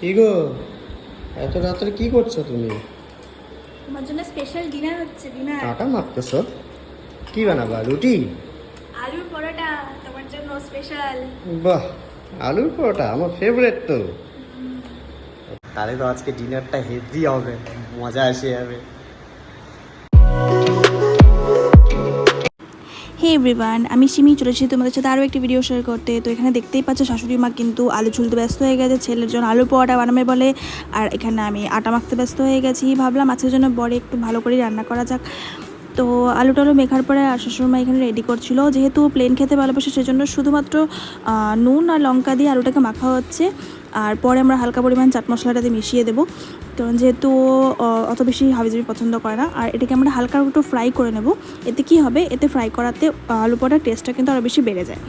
কি গো, এত রাত্রে কি করছো তুমি? তোমার জন্য স্পেশাল ডিনার হচ্ছে। ডিনার আটা মাখতেছো? কি বানাবা, রুটি? আলুর পরোটা তোমার জন্য স্পেশাল। বাহ, আলুর পরোটা আমার ফেভারিট তো। তাহলে তো আজকে ডিনারটা হেভি হবে, মজা এসে যাবে। হে এভরিওয়ান, আমি সিমি চলে এসেছি তোমাদের সাথে আরও একটি ভিডিও শেয়ার করতে। তো এখানে দেখতেই পাচ্ছ শাশুড়ি মা কিন্তু আলু ছুলতে ব্যস্ত হয়ে গেছে, ছেলের জন্য আলু পরোটা বানাবে বলে। আর এখানে আমি আটা মাখতে ব্যস্ত হয়ে গেছি। ভাবলাম আজকের জন্য বড় একটু ভালো করে রান্না করা যাক। তো আলু টালু মেখার পরে শ্বশুরমা এখানে রেডি করছিল, যেহেতু প্লেন খেতে ভালোবাসে সেজন্য শুধুমাত্র নুন আর লঙ্কা দিয়ে আলুটাকে মাখা হচ্ছে। আর পরে আমরা হালকা পরিমাণ চাট মশলাটাতে মিশিয়ে দেবো, কারণ যেহেতু অত বেশি হাবিজাবি পছন্দ করে না। আর এটাকে আমরা হালকা একটু ফ্রাই করে নেব। এতে কি হবে, এতে ফ্রাই করাতে আলু পরোটার টেস্টটা কিন্তু আরও বেশি বেড়ে যায়।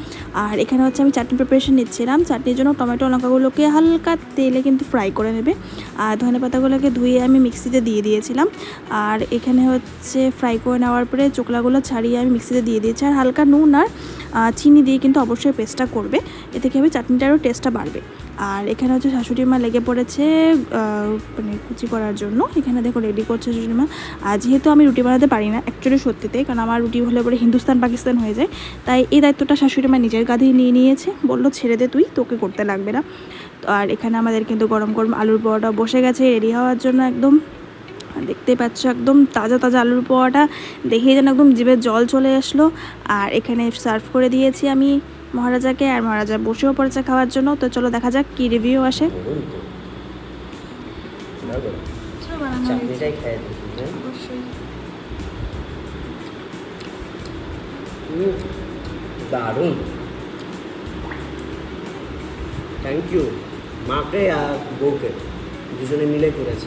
আর এখানে হচ্ছে আমি চাটনি প্রিপারেশন নিচ্ছিলাম। চাটনির জন্য টমেটো লঙ্কাগুলোকে হালকা তেলে কিন্তু ফ্রাই করে নেবে। আর ধনে পাতাগুলোকে ধুয়ে আমি মিক্সিতে দিয়ে দিয়েছিলাম। আর এখানে হচ্ছে ফ্রাই করে নেওয়ার পরে চোকলাগুলো ছাড়িয়ে আমি মিক্সিতে দিয়ে দিয়েছি। আর হালকা নুন আর চিনি দিয়ে কিন্তু অবশ্যই পেস্টটা করবে, এতে কি হবে চাটনিটারও টেস্টটা বাড়বে। আর এখানে হচ্ছে শাশুড়ি মা লেগে পড়েছে মানে কুচি করার জন্য। এখানে দেখো রেডি করছে শাশুড়ি মা। আর যেহেতু আমি রুটি বানাতে পারি না অ্যাকচুয়ালি সত্যিতে, কারণ আমার রুটি হলে পরে হিন্দুস্তান পাকিস্তান হয়ে যায়, তাই এই দায়িত্বটা শাশুড়ি মা নিজের কাঁধেই নিয়ে নিয়েছে। বললো ছেড়ে দে তুই, তোকে করতে লাগবে না। আর এখানে আমাদের কিন্তু গরম গরম আলুর পরোটা বসে গেছে রেডি হওয়ার জন্য একদম। দেখতেই পাচ্ছ একদম তাজা তাজা আলুর পরোটা, দেখেই যেন একদম জিভের জল চলে আসলো। আর এখানে সার্ভ করে দিয়েছি আমি মহারাজাকে, আর মহারাজা বসেও পড়েছে খাওয়ার জন্য। তো চলো দেখা যাক কি রিভিউ আসে। চাটনিটাই খেয়ে দেখি। দারুণ, থ্যাংক ইউ মাকে আর বউকে, দুজনে মিলে করেছে।